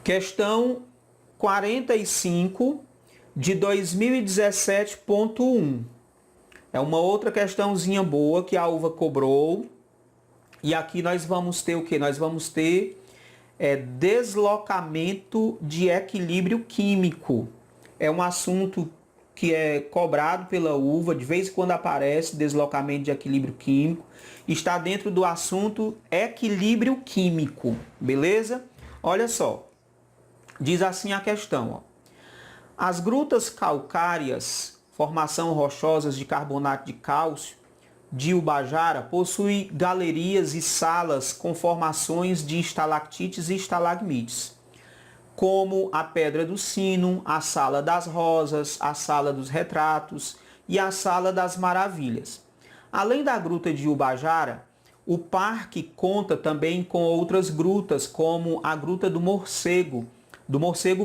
Questão 45 de 2017.1. É uma outra questãozinha boa que a UVA cobrou. E aqui nós vamos ter o quê? Nós vamos ter deslocamento de equilíbrio químico. É um assunto que é cobrado pela UVA, de vez em quando aparece deslocamento de equilíbrio químico. Está dentro do assunto equilíbrio químico, beleza? Olha só, diz assim a questão, ó. As grutas calcárias, formação rochosas de carbonato de cálcio, de Ubajara, possui galerias e salas com formações de estalactites e estalagmites, como a Pedra do Sino, a Sala das Rosas, a Sala dos Retratos e a Sala das Maravilhas. Além da gruta de Ubajara, o parque conta também com outras grutas, como a Gruta do Morcego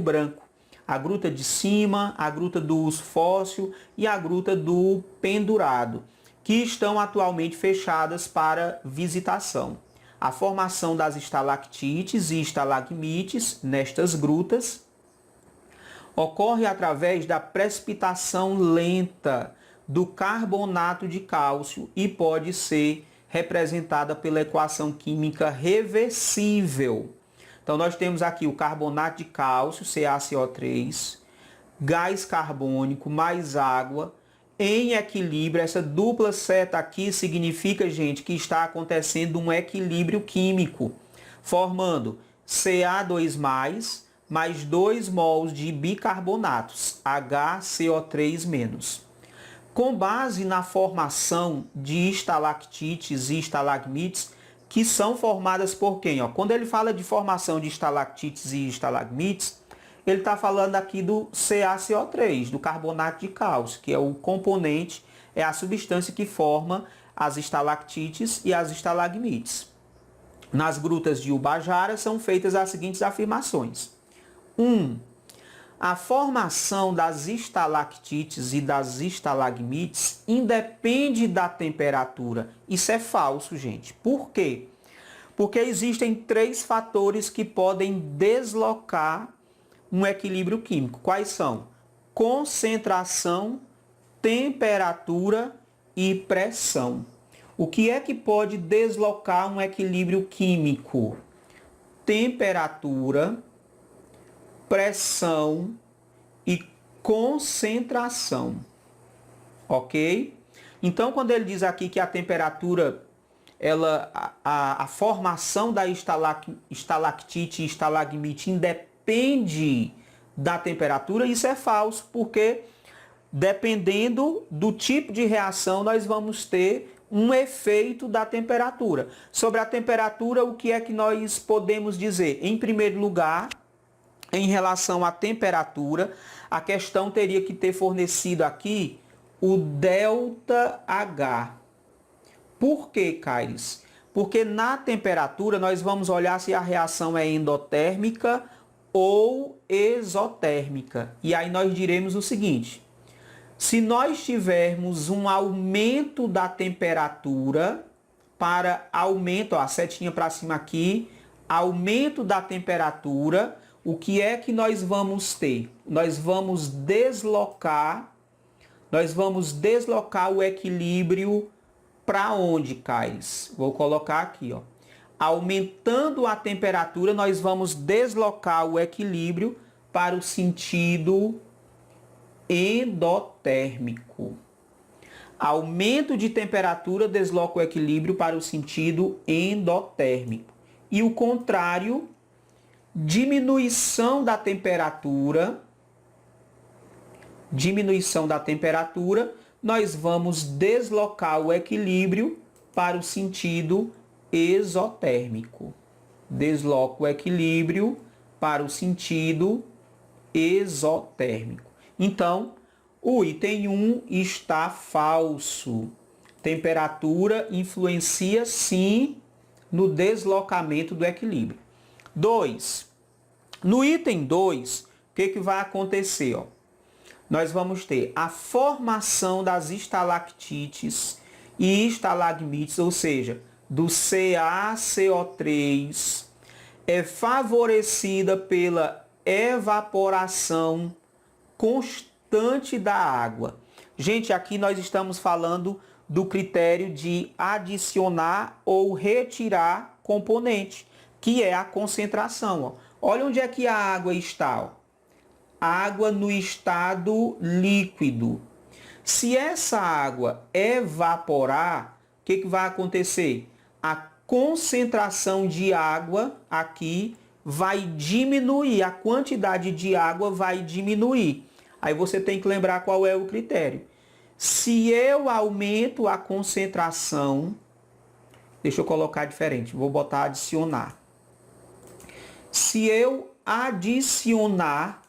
Branco, a Gruta de Cima, a Gruta dos Fóssil e a Gruta do Pendurado, que estão atualmente fechadas para visitação. A formação das estalactites e estalagmites nestas grutas ocorre através da precipitação lenta do carbonato de cálcio e pode ser representada pela equação química reversível. Então nós temos aqui o carbonato de cálcio, CaCO3, gás carbônico mais água em equilíbrio. Essa dupla seta aqui significa, gente, que está acontecendo um equilíbrio químico, formando Ca2+, mais 2 mols de bicarbonatos, HCO3-. Com base na formação de estalactites e estalagmites, que são formadas por quem? Quando ele fala de formação de estalactites e estalagmites, ele está falando aqui do CaCO3, do carbonato de cálcio, que é o componente, é a substância que forma as estalactites e as estalagmites. Nas grutas de Ubajara são feitas as seguintes afirmações. 1. A formação das estalactites e das estalagmites independe da temperatura. Isso é falso, gente. Por quê? Porque existem 3 fatores que podem deslocar um equilíbrio químico. Quais são? Concentração, temperatura e pressão. O que é que pode deslocar um equilíbrio químico? Temperatura, pressão e concentração. Ok? Então, quando ele diz aqui que a temperatura, a formação da estalactite e estalagmite independe da temperatura, isso é falso, porque dependendo do tipo de reação, nós vamos ter um efeito da temperatura. Sobre a temperatura, o que é que nós podemos dizer? Em primeiro lugar, em relação à temperatura, a questão teria que ter fornecido aqui o ΔH. Por que, Caires? Porque na temperatura nós vamos olhar se a reação é endotérmica ou exotérmica. E aí nós diremos o seguinte: se nós tivermos um aumento da temperatura, para aumento, a setinha para cima aqui, aumento da temperatura, o que é que nós vamos ter? Nós vamos deslocar o equilíbrio para onde, Caires? Vou colocar aqui, ó. Aumentando a temperatura, nós vamos deslocar o equilíbrio para o sentido endotérmico. Aumento de temperatura desloca o equilíbrio para o sentido endotérmico. E o contrário, diminuição da temperatura, nós vamos deslocar o equilíbrio para o sentido exotérmico. Desloca o equilíbrio para o sentido exotérmico. Então, o item 1 está falso. Temperatura influencia sim no deslocamento do equilíbrio. 2. No item 2, o que vai acontecer? Nós vamos ter a formação das estalactites e estalagmites, ou seja, do CaCO3 é favorecida pela evaporação constante da água. Gente, aqui nós estamos falando do critério de adicionar ou retirar componente, que é a concentração. Ó. Olha onde é que a água está. Ó. Água no estado líquido. Se essa água evaporar, o que vai acontecer? A concentração de água aqui vai diminuir, a quantidade de água vai diminuir. Aí você tem que lembrar qual é o critério. Se eu aumento a concentração, deixa eu colocar diferente, vou botar adicionar. Se eu adicionar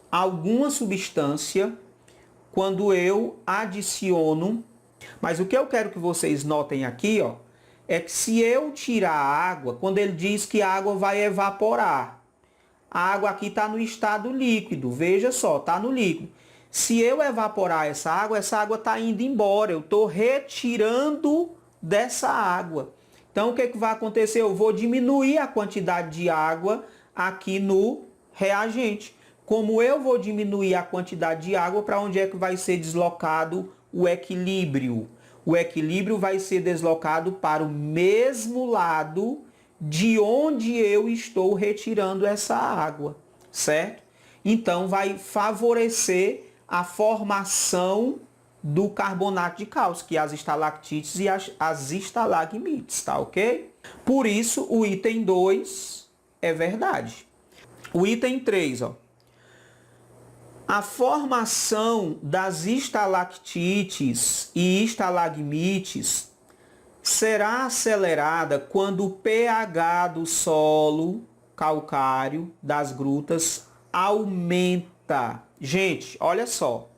alguma substância, quando eu adiciono, mas o que eu quero que vocês notem aqui, ó, é que se eu tirar a água, quando ele diz que a água vai evaporar, a água aqui está no estado líquido, veja só, está no líquido. Se eu evaporar essa água está indo embora, eu estou retirando dessa água. Então o que vai acontecer? Eu vou diminuir a quantidade de água aqui no reagente. Como eu vou diminuir a quantidade de água, para onde é que vai ser deslocado o equilíbrio? O equilíbrio vai ser deslocado para o mesmo lado de onde eu estou retirando essa água, certo? Então vai favorecer a formação do carbonato de cálcio, que é as estalactites e as estalagmites, tá ok? Por isso o item 2 é verdade. O item 3, ó. A formação das estalactites e estalagmites será acelerada quando o pH do solo calcário das grutas aumenta. Gente, olha só.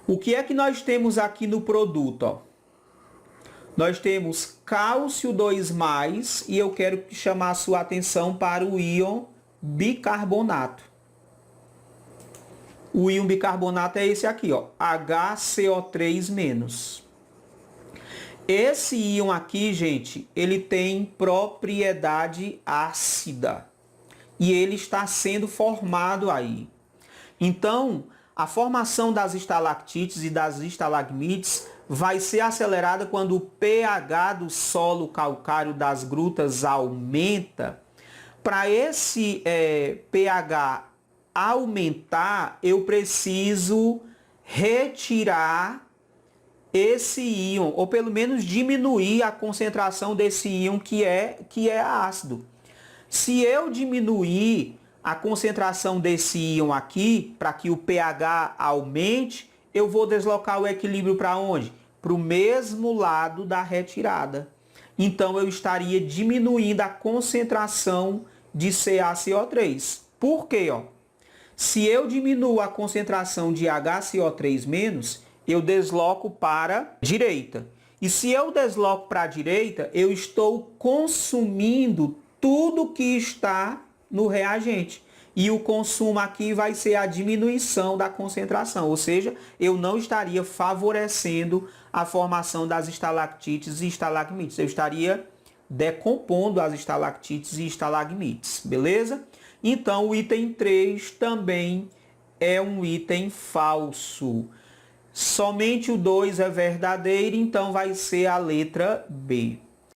O que é que nós temos aqui no produto? Ó? Nós temos cálcio 2+, e eu quero chamar a sua atenção para o íon bicarbonato. O íon bicarbonato é esse aqui, ó, HCO3-. Esse íon aqui, gente, ele tem propriedade ácida e ele está sendo formado aí. Então, a formação das estalactites e das estalagmites vai ser acelerada quando o pH do solo calcário das grutas aumenta. Para esse pH aumentar, eu preciso retirar esse íon, ou pelo menos diminuir a concentração desse íon que é ácido. Se eu diminuir a concentração desse íon aqui, para que o pH aumente, eu vou deslocar o equilíbrio para onde? Para o mesmo lado da retirada. Então eu estaria diminuindo a concentração de CaCO3. Por quê? Ó? Se eu diminuo a concentração de HCO3-, eu desloco para a direita. E se eu desloco para a direita, eu estou consumindo tudo que está no reagente. E o consumo aqui vai ser a diminuição da concentração, ou seja, eu não estaria favorecendo a formação das estalactites e estalagmites. Eu estaria decompondo as estalactites e estalagmites, beleza? Então o item 3 também é um item falso. Somente o 2 é verdadeiro, então vai ser a letra B.